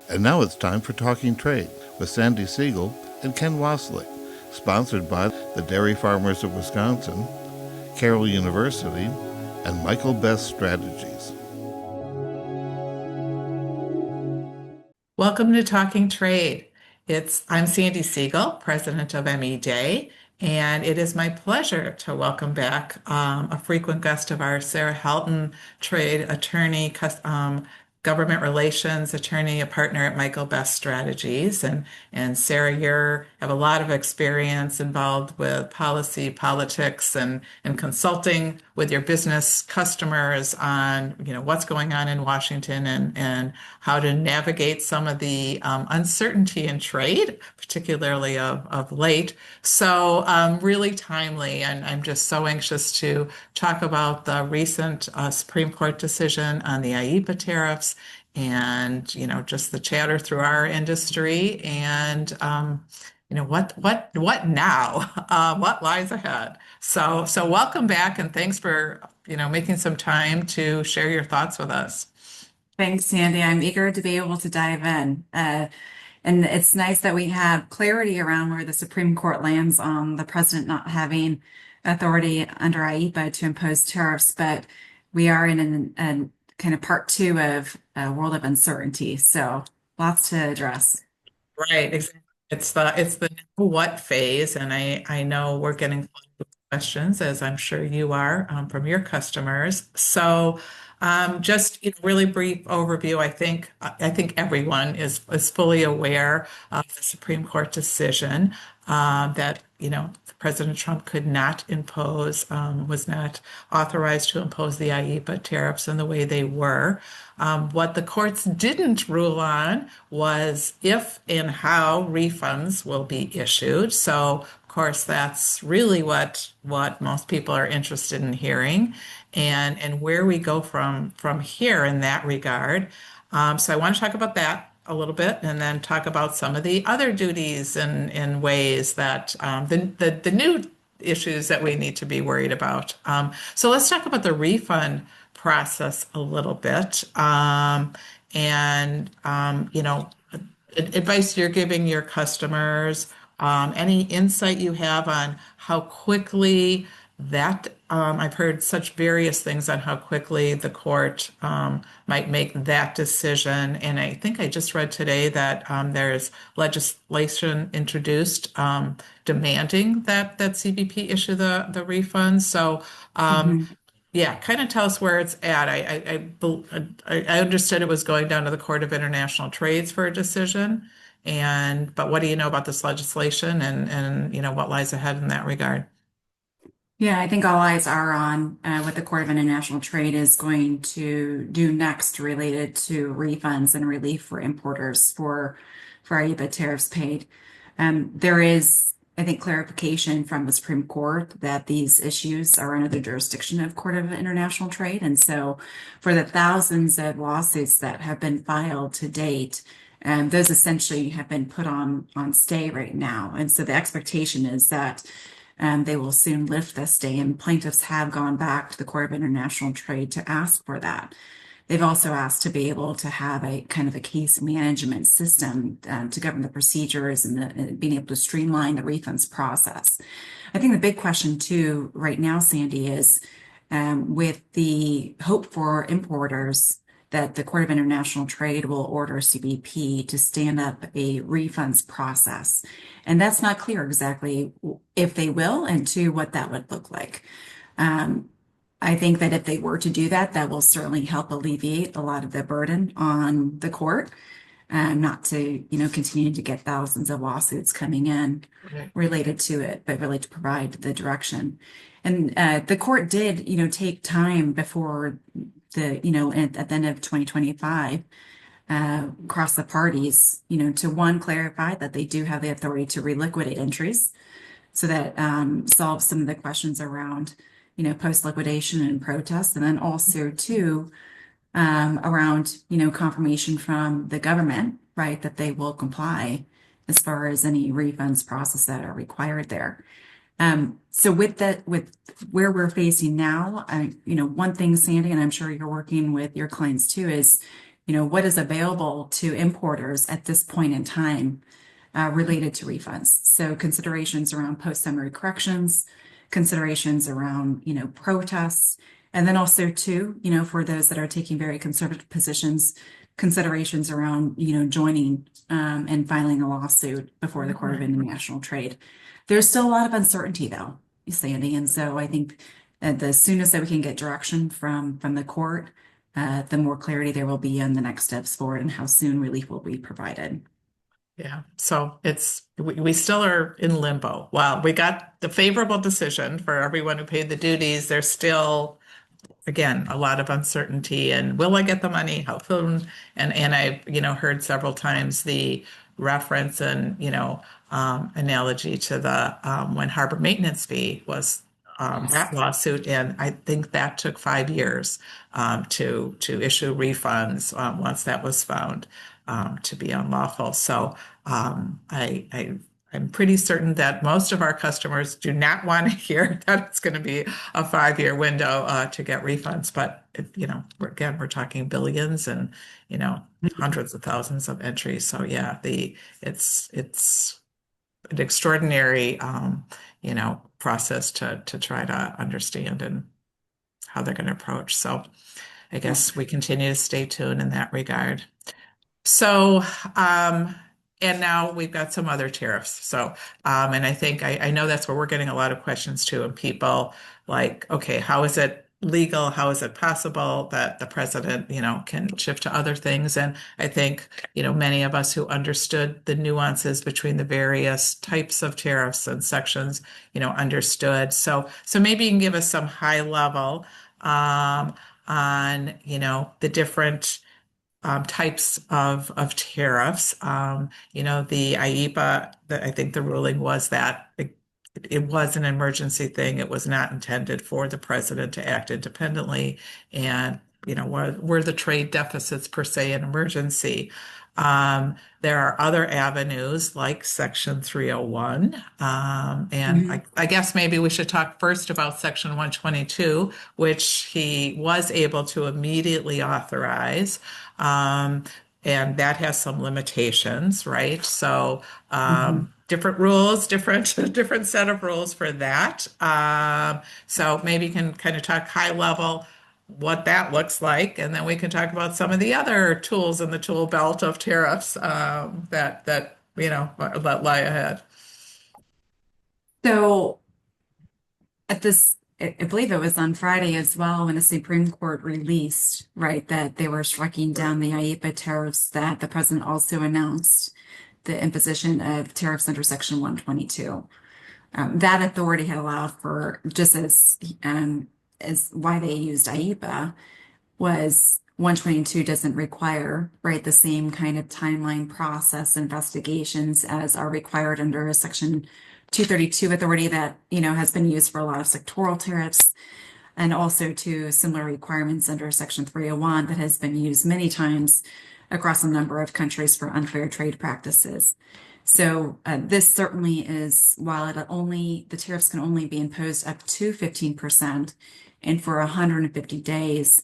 And now it's time for Talking Trade with Sandi Siegel and Ken Waslick, sponsored by the Dairy Farmers of Wisconsin, Carroll University, and Michael Best Strategies. Welcome to Talking Trade. I'm Sandi Siegel, president of ME Day, and it is my pleasure to welcome back a frequent guest of ours, Sarah Helton, trade attorney, government relations attorney, a partner at Michael Best Strategies. And Sarah, you have a lot of experience involved with policy, politics, and consulting with your business customers on, what's going on in Washington and how to navigate some of the uncertainty in trade, particularly of late. So really timely, and I'm just so anxious to talk about the recent Supreme Court decision on the IEEPA tariffs and, just the chatter through our industry and, what now? What lies ahead? So welcome back and thanks for, making some time to share your thoughts with us. Thanks, Sandy. I'm eager to be able to dive in. And it's nice that we have clarity around where the Supreme Court lands on the president not having authority under IEEPA to impose tariffs, but we are in a kind of part two of a world of uncertainty. So lots to address. Right, exactly. It's the now what phase, and I know we're getting questions, as I'm sure you are, from your customers. So, just really brief overview. I think everyone is fully aware of the Supreme Court decision that President Trump could not impose, was not authorized to impose the IEEPA tariffs in the way they were. What the courts didn't rule on was if and how refunds will be issued. So, of course, that's really what most people are interested in hearing, and where we go from here in that regard. So I want to talk about that a little bit, and then talk about some of the other duties and ways that the new issues that we need to be worried about. So let's talk about the refund process a little bit, and advice you're giving your customers, any insight you have on how quickly I've heard such various things on how quickly the court might make that decision. And I think I just read today that there's legislation introduced demanding that CBP issue the refunds. So yeah, kind of tell us where it's at. I understood it was going down to the Court of International Trades for a decision. But what do you know about this legislation and what lies ahead in that regard? Yeah, I think all eyes are on what the Court of International Trade is going to do next related to refunds and relief for importers for IEEPA tariffs paid. There is, I think, clarification from the Supreme Court that these issues are under the jurisdiction of Court of International Trade. And so for the thousands of lawsuits that have been filed to date, those essentially have been put on stay right now. And so the expectation is that they will soon lift this stay, and plaintiffs have gone back to the Court of International Trade to ask for that. They've also asked to be able to have a kind of a case management system to govern the procedures and being able to streamline the refunds process. I think the big question too right now, Sandy, is with the hope for importers that the Court of International Trade will order CBP to stand up a refunds process. And that's not clear exactly if they will and to what that would look like. I think that if they were to do that, that will certainly help alleviate a lot of the burden on the court, not to, continue to get thousands of lawsuits coming in related to it, but really to provide the direction. And the court did, take time before at the end of 2025, across the parties, to clarify that they do have the authority to reliquidate entries. So that solves some of the questions around, post-liquidation and protest. And then also too, around, confirmation from the government, right, that they will comply as far as any refunds process that are required there. So with where we're facing now, one thing, Sandy, and I'm sure you're working with your clients too, is, what is available to importers at this point in time related to refunds. So considerations around post-summary corrections, considerations around, protests, and then also too, for those that are taking very conservative positions, considerations around, joining and filing a lawsuit before the Court of International Trade. There's still a lot of uncertainty though, Sandy. And so I think that the soonest that we can get direction from the court, the more clarity there will be on the next steps forward and how soon relief will be provided. Yeah, so we still are in limbo. While we got the favorable decision for everyone who paid the duties, there's still, again, a lot of uncertainty. And will I get the money? How soon? And I've heard several times the reference and analogy to the when harbor maintenance fee was that lawsuit, and I think that took 5 years to issue refunds once that was found to be unlawful. So I'm pretty certain that most of our customers do not want to hear that it's going to be a 5-year window to get refunds. But we're talking billions and hundreds of thousands of entries. So yeah, it's an extraordinary process to try to understand and how they're going to approach. So I guess we continue to stay tuned in that regard. So, and now we've got some other tariffs. So, and I think I know that's where we're getting a lot of questions too, and people like, okay, how is it legal? How is it possible that the president, can shift to other things? And I think, many of us who understood the nuances between the various types of tariffs and sections, understood. So maybe you can give us some high level on, the different types of tariffs. The IEEPA, I think the ruling was that it was an emergency thing. It was not intended for the president to act independently. And, were the trade deficits per se an emergency? There are other avenues like Section 301. And I guess maybe we should talk first about Section 122, which he was able to immediately authorize. And that has some limitations, right? So different rules, different set of rules for that. So maybe you can kind of talk high level what that looks like, and then we can talk about some of the other tools in the tool belt of tariffs that lie ahead. So I believe it was on Friday as well, when the Supreme Court released, right, that they were striking down the IEEPA tariffs, that the president also announced the imposition of tariffs under Section 122. That authority had allowed for, just as why they used IEEPA was 122 doesn't require, right, the same kind of timeline process investigations as are required under a Section 232 authority that, has been used for a lot of sectoral tariffs, and also to similar requirements under Section 301 that has been used many times across a number of countries for unfair trade practices. So this certainly is, while the tariffs can only be imposed up to 15% and for 150 days,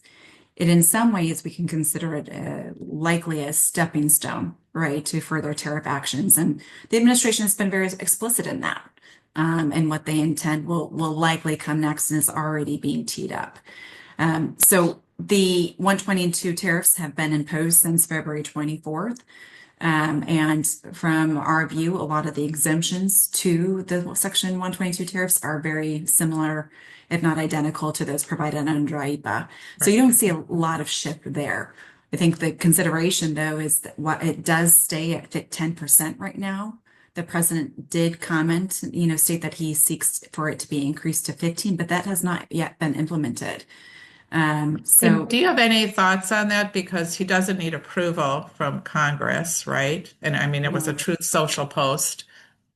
it in some ways we can consider it likely a stepping stone, right, to further tariff actions. And the administration has been very explicit in that. And what they intend will likely come next and is already being teed up. So the 122 tariffs have been imposed since February 24th. And from our view, a lot of the exemptions to the Section 122 tariffs are very similar, if not identical, to those provided under IEEPA. So you don't see a lot of shift there. I think the consideration, though, is that what it does stay at 10% right now. The president did comment, state that he seeks for it to be increased to 15, but that has not yet been implemented. So do you have any thoughts on that? Because he doesn't need approval from Congress, right? And I mean, it was a Truth Social post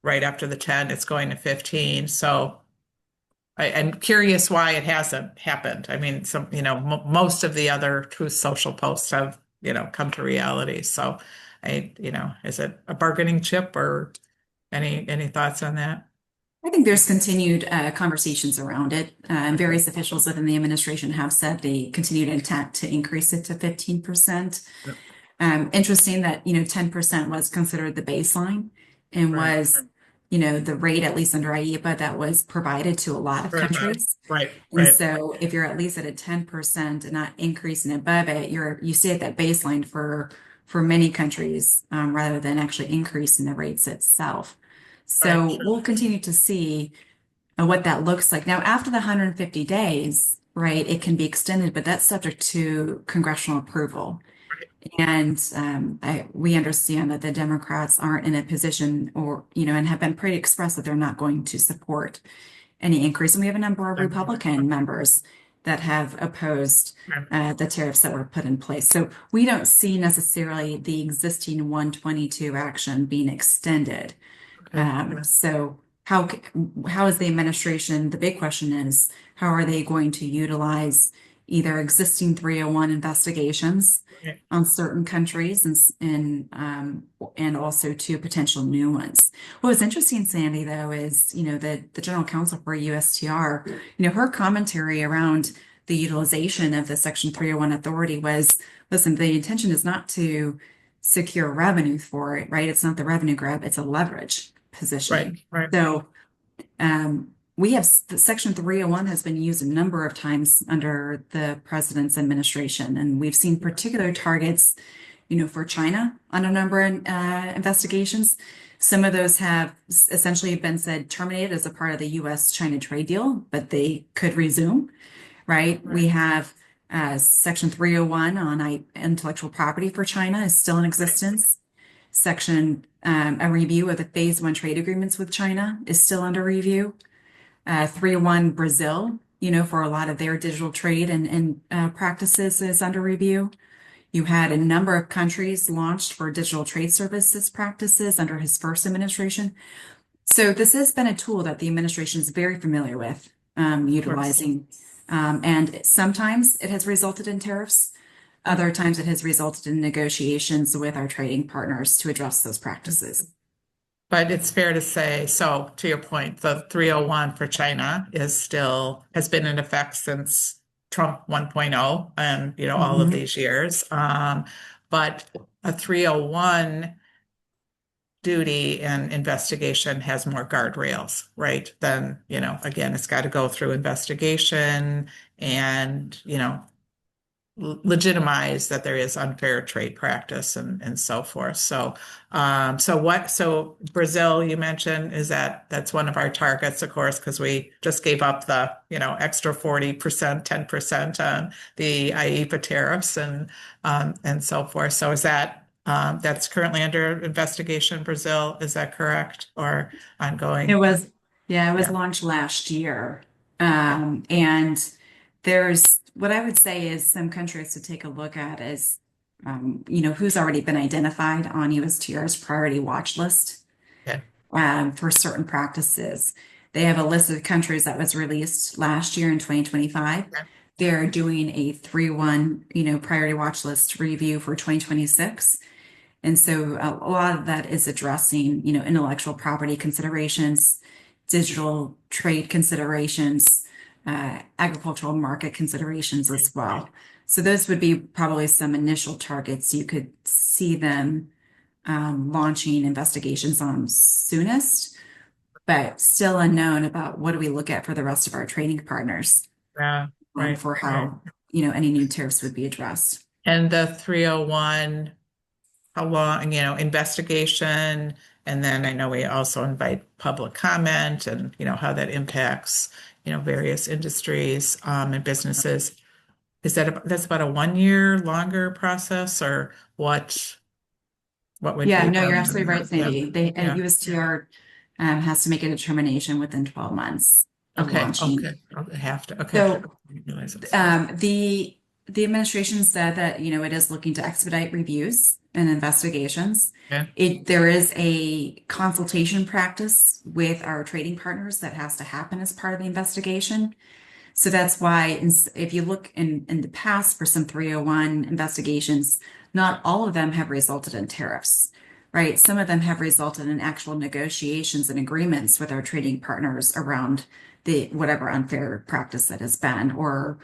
right after the 10, it's going to 15. So I'm curious why it hasn't happened. I mean, most of the other Truth Social posts have, come to reality. So is it a bargaining chip, or any thoughts on that? I think there's continued conversations around it. Various officials within the administration have said the continued intent to increase it to 15%. Yep. Interesting that, 10% was considered the baseline and Right. was, the rate, at least under IEPA, that was provided to a lot of Right. countries. Right. And Right. so if you're at least at a 10% and not increasing above it, you stay at that baseline for many countries, rather than actually increasing the rates itself. Right. So we'll continue to see what that looks like. Now, after the 150 days, right, it can be extended, but that's subject to congressional approval. And we understand that the Democrats aren't in a position and have been pretty express that they're not going to support any increase. And we have a number of Republican members that have opposed the tariffs that were put in place. So we don't see necessarily the existing 122 action being extended. So how is the administration? The big question is, how are they going to utilize either existing 301 investigations on certain countries and also to potential new ones? What was interesting, Sandy, though, is the general counsel for USTR, her commentary around the utilization of the Section 301 authority was, listen, the intention is not to secure revenue for it, right? It's not the revenue grab, it's a leverage position. Right. So we have the Section 301 has been used a number of times under the president's administration, and we've seen particular targets, for China on a number of investigations. Some of those have essentially been said terminated as a part of the U.S.-China trade deal, but they could resume, right? We have Section 301 on intellectual property for China is still in existence. A review of the phase 1 trade agreements with China is still under review. 301 Brazil, for a lot of their digital trade and practices is under review. You had a number of countries launched for digital trade services practices under his first administration. So this has been a tool that the administration is very familiar with utilizing. And sometimes it has resulted in tariffs. Other times it has resulted in negotiations with our trading partners to address those practices. But it's fair to say, so to your point, the 301 for China has been in effect since Trump 1.0 and, all of these years. But a 301 duty and investigation has more guardrails, right? Then, again, it's got to go through investigation and, legitimize that there is unfair trade practice and so forth. So Brazil, you mentioned, that's one of our targets, of course, because we just gave up the, extra 40%, 10% on the IEPA tariffs and so forth. So is that's currently under investigation, Brazil, is that correct? Or ongoing? It was launched last year. And there's what I would say is some countries to take a look at is, who's already been identified on USTR's priority watch list for certain practices. They have a list of countries that was released last year in 2025. They're doing a 3-1, priority watch list review for 2026. And so a lot of that is addressing, intellectual property considerations, digital trade considerations, agricultural market considerations as well. So those would be probably some initial targets you could see them launching investigations on soonest, but still unknown about what do we look at for the rest of our trading partners for how any new tariffs would be addressed. And the 301, how long, investigation, and then I know we also invite public comment and, how that impacts various industries and businesses. That's about a 1 year longer process, or what would be? No, you're absolutely right, Sandy. USTR has to make a determination within 12 months of launching. Okay. Have to. Okay. So the administration said that it is looking to expedite reviews and investigations. There is a consultation practice with our trading partners that has to happen as part of the investigation. So that's why if you look in the past for some 301 investigations, not all of them have resulted in tariffs, right? Some of them have resulted in actual negotiations and agreements with our trading partners around the whatever unfair practice that has been, or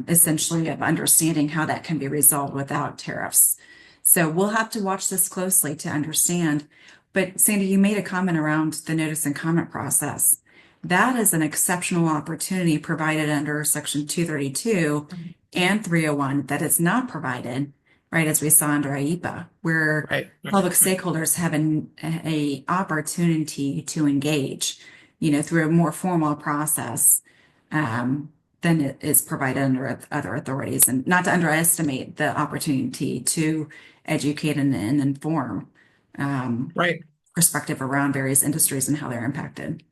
essentially of understanding how that can be resolved without tariffs. So we'll have to watch this closely to understand. But Sandy, you made a comment around the notice and comment process. That is an exceptional opportunity provided under Section 232 and 301 that is not provided, right, as we saw under IEPA, where Right. public stakeholders have a opportunity to engage, through a more formal process than it is provided under other authorities, and not to underestimate the opportunity to educate and inform Right. perspective around various industries and how they're impacted.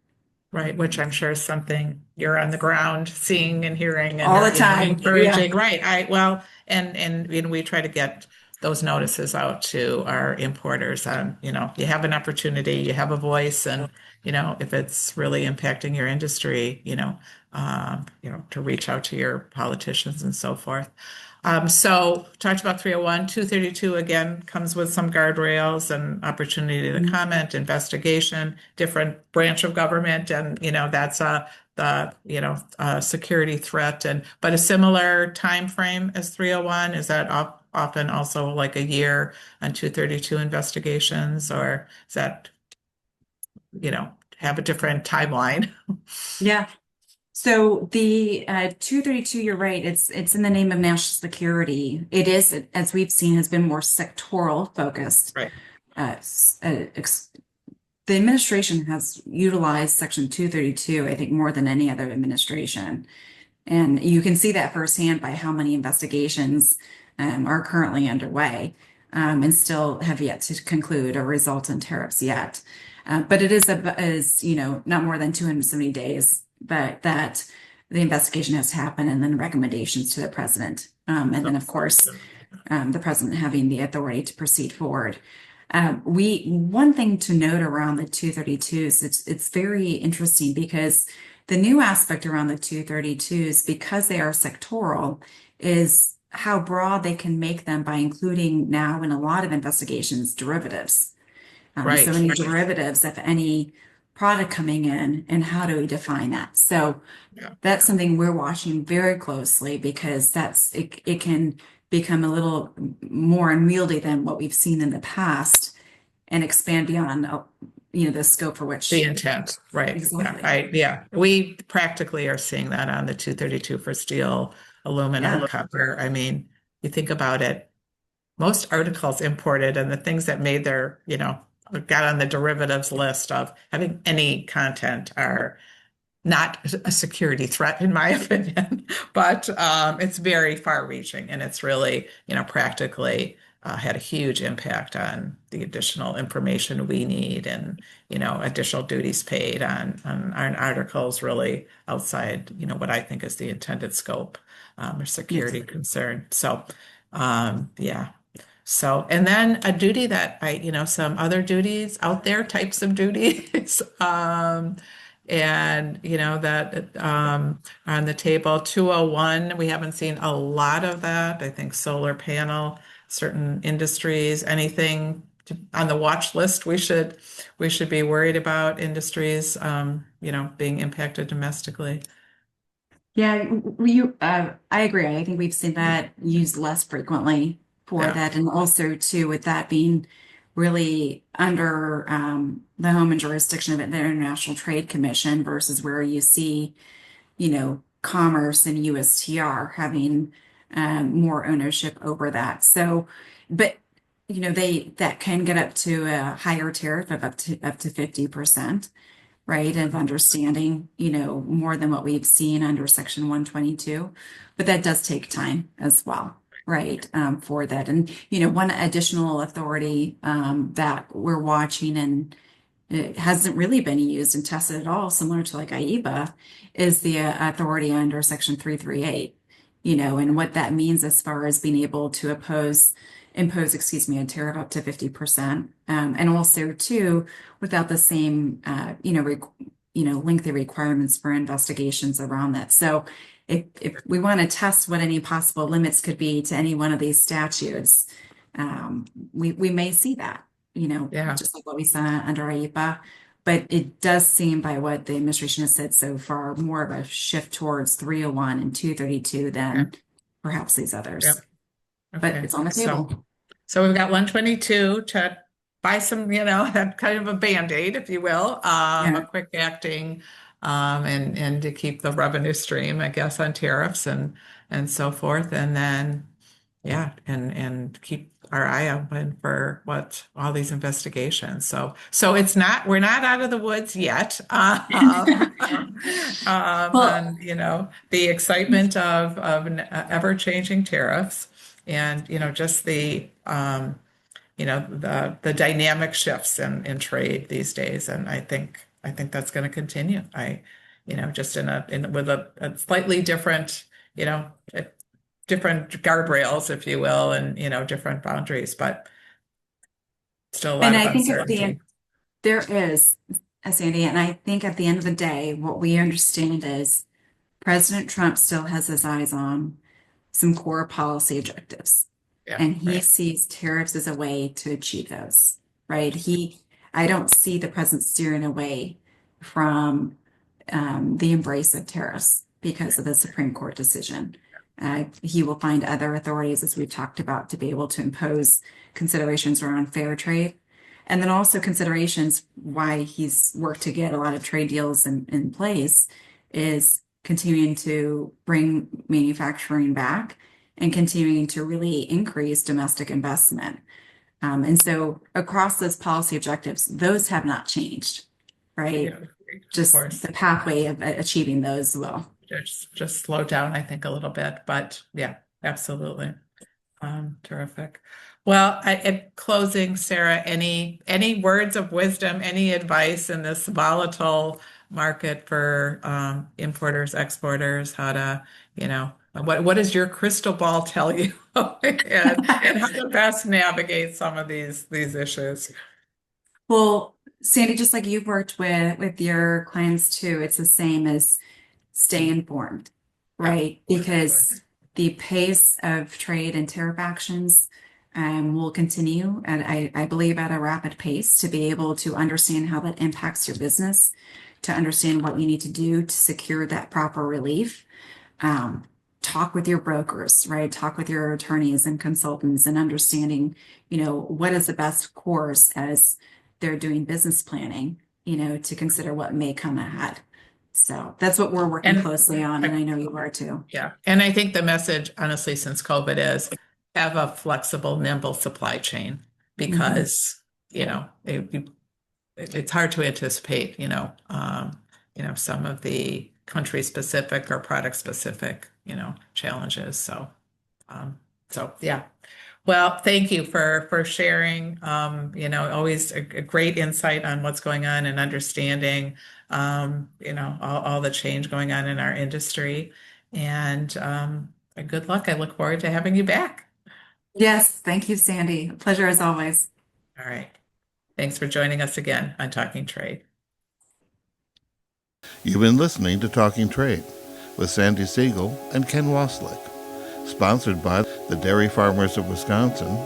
Right, which I'm sure is something you're on the ground seeing and hearing and All the time. encouraging. Right. And we try to get those notices out to our importers on, you have an opportunity, you have a voice, and if it's really impacting your industry, to reach out to your politicians and so forth. So talked about 301, 232 again comes with some guardrails and opportunity to comment, investigation, different branch of government, and that's the security threat, but a similar time frame as 301. Is that often also like a year on 232 investigations, or is that have a different timeline? Yeah. So the 232, you're right. It's in the name of national security. It is, as we've seen, has been more sectoral focused. Right. The administration has utilized Section 232, I think, more than any other administration. And you can see that firsthand by how many investigations are currently underway and still have yet to conclude or result in tariffs yet. But it is not more than 270 days that the investigation has to happen, and then recommendations to the president. And then, of course, the president having the authority to proceed forward. One thing to note around the 232s, it's very interesting because the new aspect around the 232s, because they are sectoral, is how broad they can make them by including now in a lot of investigations derivatives. Right. So any derivatives of any product coming in, and how do we define that? So that's something we're watching very closely, because it can become a little more unwieldy than what we've seen in the past and expand beyond the scope for which the intent. Right. Exactly. We practically are seeing that on the 232 for steel, aluminum, copper. I mean, you think about it, most articles imported and the things that made got on the derivatives list of having any content are not a security threat, in my opinion, but it's very far reaching, and it's really, practically had a huge impact on the additional information we need, and, additional duties paid on articles really outside, what I think is the intended scope or security concern. So, So, and then a duty that some other duties out there, types of duties, and that on the table. 201, we haven't seen a lot of that. I think solar panel, certain industries, anything on the watch list we should be worried about, industries being impacted domestically. Yeah, I agree. I think we've seen that used less frequently for that, and also too, with that being really under the home and jurisdiction of the International Trade Commission versus where you see, Commerce and USTR having more ownership over that. So, but that can get up to a higher tariff of up to 50%, right? Of understanding, more than what we've seen under Section 122, but that does take time as well. Right, for that. And, one additional authority that we're watching, and it hasn't really been used and tested at all, similar to like IEPA, is the authority under Section 338, and what that means as far as being able to impose, a tariff up to 50%. And also, too, without the same, lengthy requirements for investigations around that. So, if we want to test what any possible limits could be to any one of these statutes, we may see that. Yeah. just like what we saw under IEPA. But it does seem, by what the administration has said so far, more of a shift towards 301 and 232 than perhaps these others. Yep. But Okay. it's on the table. So we've got 122 to buy some, kind of a Band-Aid, if you will, a quick acting, and to keep the revenue stream, I guess, on tariffs and so forth. And then, yeah, and keep our eye open for what all these investigations. So we're not out of the woods yet. Well, And, the excitement of ever-changing tariffs and, just the dynamic shifts in trade these days. And I think that's going to continue. Just with a slightly different, different guardrails, if you will, and different boundaries, but still a lot and of I think at the uncertainty. end, there is, Sandy, and I think at the end of the day, what we understand is President Trump still has his eyes on some core policy objectives. Yeah, And he right. sees tariffs as a way to achieve those, right? I don't see the president steering away from the embrace of tariffs because of the Supreme Court decision. He will find other authorities, as we've talked about, to be able to impose considerations around fair trade. And then also considerations why he's worked to get a lot of trade deals in place is continuing to bring manufacturing back and continuing to really increase domestic investment. And so across those policy objectives, those have not changed, right? Yeah, of Just course. the pathway of achieving those will. Just slow down, I think, a little bit, but yeah, absolutely. Terrific. Well, at closing, Sarah, any words of wisdom, any advice in this volatile market for importers, exporters, how to, what does your crystal ball tell you? And how to best navigate some of these issues? Well, Sandy, just like you've worked with your clients too, it's the same as stay informed, right? Because the pace of trade and tariff actions will continue, and I believe at a rapid pace, to be able to understand how that impacts your business, to understand what you need to do to secure that proper relief. Talk with your brokers, right? Talk with your attorneys and consultants and understanding, what is the best course as they're doing business planning, to consider what may come ahead. So that's what we're working closely on, and I know you are too. Yeah. And I think the message, honestly, since COVID is have a flexible, nimble supply chain because, it's hard to anticipate, some of the country specific or product specific, challenges. So yeah. Well, thank you for sharing, always a great insight on what's going on and understanding, all the change going on in our industry. And good luck. I look forward to having you back. Yes, thank you, Sandy. A pleasure as always. All right. Thanks for joining us again on Talking Trade. You've been listening to Talking Trade with Sandi Siegel and Ken Waslick, sponsored by the Dairy Farmers of Wisconsin,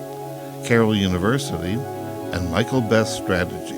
Carroll University, and Michael Best Strategy.